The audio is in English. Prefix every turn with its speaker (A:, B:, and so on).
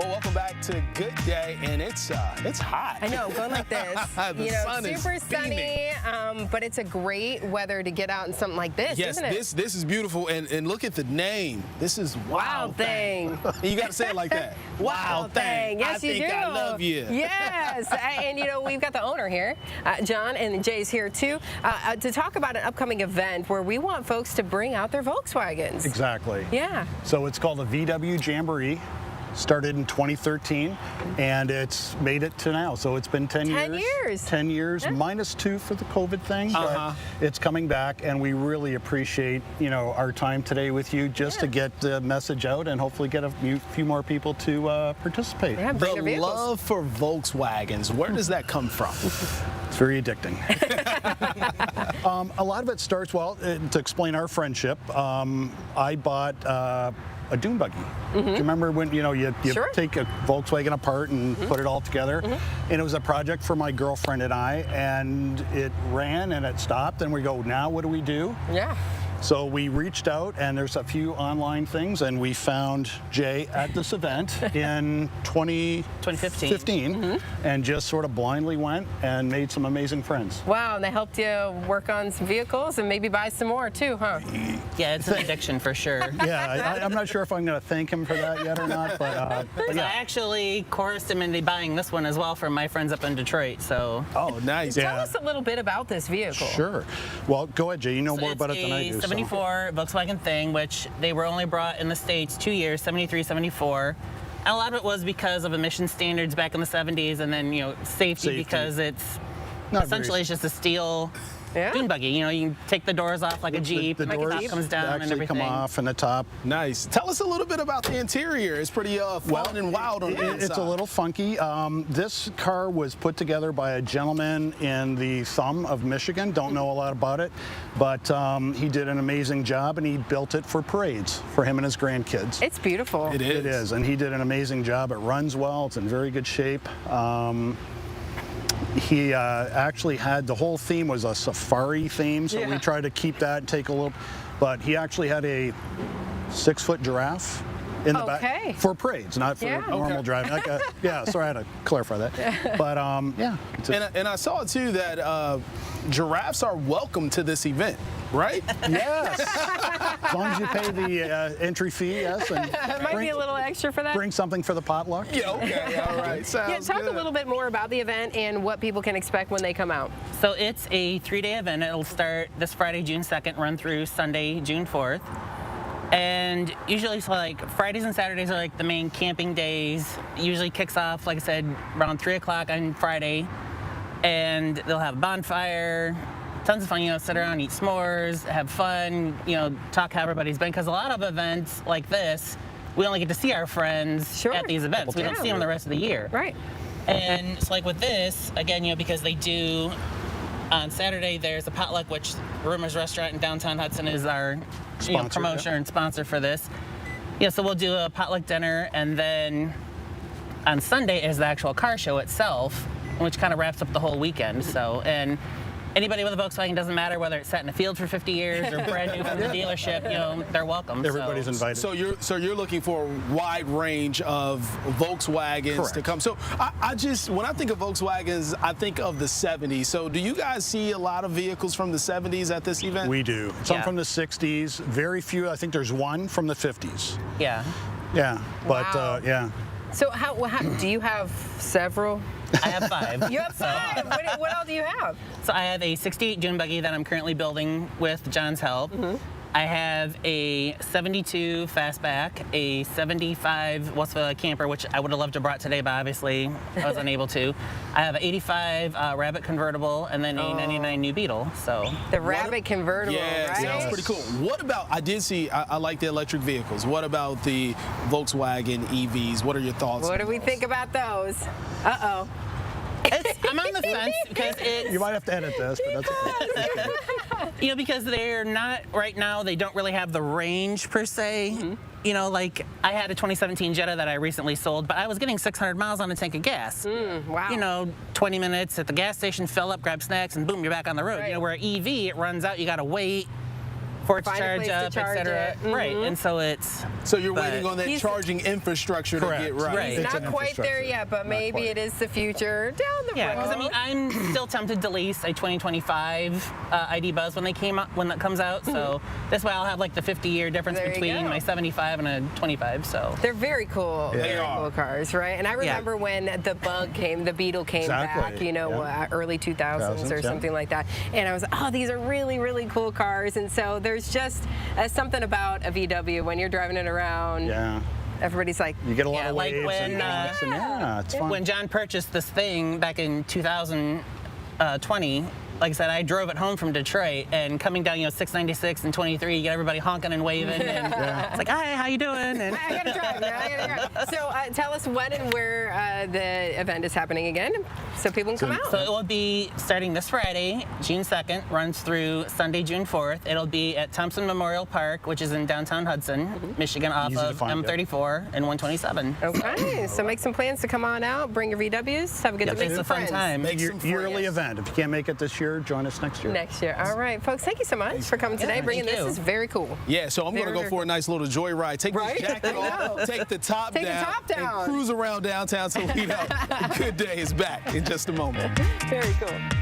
A: Well, welcome back to Good Day, and it's hot.
B: I know, going like this.
A: The sun is
B: super sunny, but it's a great weather to get out in something like this,
A: yes,
B: isn't it?
A: this is beautiful, and look at the name. This is Wild Thing. You got to say it like that. Wild Thing.
B: Yes, you do.
A: I think I love you.
B: Yes, and we've got the owner here, John, and Jay's here too, to talk about an upcoming event where we want folks to bring out their Volkswagens.
C: Exactly.
B: Yeah.
C: So it's called the VW Jamboree. Started in 2013, and it's made it to now. So it's been 10 years.
B: 10 years.
C: 10 years,
B: Yeah.
C: -2 for the COVID thing, but it's coming back, and we really appreciate, our time today with you just to get the message out and hopefully get a few more people to participate.
B: Yeah, bring their
A: The
B: vehicles.
A: love for Volkswagens, where does that come from?
C: It's very addicting. A lot of it starts, to explain our friendship, I bought a dune buggy. Do you remember when you
B: Sure.
C: take a Volkswagen apart and put it all together? And it was a project for my girlfriend and I, and it ran and it stopped, and we go, now what do we do?
B: Yeah.
C: So we reached out, and there's a few online things, and we found Jay at this event in 2015, and just sort of blindly went and made some amazing friends.
B: Wow, and they helped you work on some vehicles and maybe buy some more too, huh?
D: Yeah, it's an addiction for sure.
C: Yeah, I'm not sure if I'm going to thank him for that yet or not, but yeah.
D: I actually coerced him into buying this one as well from my friends up in Detroit. So.
A: Oh, nice.
B: Tell us a little bit about this vehicle.
C: Sure. Well, go ahead, Jay. You know more
D: It's
C: about it than I do.
D: a 74 Volkswagen thing, which they were only brought in the States 2 years, 73, 74. And a lot of it was because of emission standards back in the 70s, and then, safety. Because it's
C: Not
D: essentially it's just a steel dune buggy. You can take the doors off like a Jeep,
C: The
D: the
C: doors
D: top comes down and
C: actually
D: everything.
C: come off, and the top.
A: Nice. Tell us a little bit about the interior. It's pretty fun and wild on the inside.
C: It's a little funky. This car was put together by a gentleman in the Thumb of Michigan. Don't know a lot about it, but he did an amazing job, and he built it for parades for him and his grandkids.
B: It's beautiful.
A: It is.
C: It is, and he did an amazing job. It runs well. It's in very good shape. He actually had, the whole theme was a safari theme, so we tried to keep that and take a little, but he actually had a 6-foot giraffe in the back for parades, not for normal driving. So I had to clarify that. But yeah.
A: And I saw too that giraffes are welcome to this event, right?
C: Yes. As long as you pay the entry fee, yes. And
B: It might be a little extra for that.
C: bring something for the potluck.
A: Yeah, okay, all right. Sounds
B: Talk
A: good.
B: a little bit more about the event and what people can expect when they come out.
D: So it's a 3-day event. It'll start this Friday, June 2nd, run through Sunday, June 4th. And usually, so like Fridays and Saturdays are like the main camping days. It usually kicks off, like I said, around 3 o'clock on Friday. And they'll have a bonfire, tons of fun, sit around, eat s'mores, have fun, talk how everybody's been. Because a lot of events like this, we only get to see our friends at these events. We don't see them the rest of the year.
B: Right.
D: And so like with this, again, because they do, on Saturday there's a potluck, which Rumors Restaurant in downtown Hudson is our promotion and sponsor for this. So we'll do a potluck dinner, and then on Sunday is the actual car show itself, which kind of wraps up the whole weekend. So, and anybody with a Volkswagen, doesn't matter whether it's sat in a field for 50 years or brand new from the dealership, they're welcome.
C: Everybody's invited.
A: So you're looking for a wide range of Volkswagens to come. So when I think of Volkswagens, I think of the 70s. So do you guys see a lot of vehicles from the 70s at this event?
C: We do. Some from the 60s, very few. I think there's one from the 50s.
D: Yeah.
C: Yeah, but yeah.
B: So how do you have several?
D: I have 5.
B: You have 5. What all do you have?
D: So I have a 68 dune buggy that I'm currently building with John's help. I have a 72 fastback, a 75 Volkswagen camper, which I would have loved to have brought today, but obviously I was unable to. I have an 85 Rabbit convertible, and then a 99 new Beetle. So
B: the Rabbit convertible, right?
A: Sounds pretty cool. What about, I like the electric vehicles. What about the Volkswagen EVs? What are your thoughts?
B: What do we think about those? Uh-oh.
D: I'm on the fence because it's...
C: You might have to edit this, but that's okay.
D: Because they're not, right now, they don't really have the range per se. Like I had a 2017 Jetta that I recently sold, but I was getting 600 miles on a tank of gas.
B: Wow.
D: 20 minutes at the gas station, fill up, grab snacks, and boom, you're back on the road.
B: Right.
D: Where EV, it runs out, you gotta wait. for it to
B: Find a
D: charge
B: place to
D: up,
B: charge
D: etc.
B: it.
D: Right, and so it's.
A: So you're
D: but
A: waiting on that charging infrastructure to get right.
D: Right.
B: He's
C: It's
B: not
C: an
B: quite there
C: infrastructure.
B: yet, but maybe it is the future down the
D: Yeah,
B: road.
D: because I mean, I'm still tempted to lease a 2025 ID Buzz when that comes out. So that's why I'll have like the 50-year difference
B: There you
D: between
B: go.
D: my 75 and a 25. So
B: They're very cool.
A: They
B: Very
A: are.
B: cool cars, right? And I remember when the Bug came, the Beetle came
C: Exactly.
B: back, you know, early 2000s or something like that. And I was, oh, these are really, really cool cars. And so there's just something about a VW when you're driving it around.
C: Yeah.
B: Everybody's like,
C: You get a lot of
D: like
C: waves
D: when,
C: and gas, and it's fun.
D: when John purchased this thing back in 2020, like I said, I drove it home from Detroit, and coming down, 696 and 23, you get everybody honking and waving, and it's like, hi, how you doing? And
B: I gotta drive now. I gotta drive. So tell us when and where the event is happening again, so people can come out.
D: So it will be starting this Friday, June 2nd, runs through Sunday, June 4th. It'll be at Thompson Memorial Park, which is in downtown Hudson, Michigan, off
C: Easy to
D: of
C: find,
D: M34 and 127.
B: Okay, so make some plans to come on out, bring your VWs, have a good
D: Yep,
B: time, make
D: it's
B: some
D: a fun
B: friends.
D: time.
A: Make some
C: Yearly
A: friends.
C: event. If you can't make it this year, join us next year.
B: Next year. All right, folks, thank you so much for coming today, bringing
D: thank
B: this.
D: you.
B: Is very cool.
A: Yeah, so I'm going to
B: Very,
A: go for a nice little joyride. Take
B: Right?
A: this jacket
B: I know.
A: off, take the top
B: Take the
A: down,
B: top down.
A: and cruise around downtown Toledo. Good day is back in just a moment.
B: Very cool.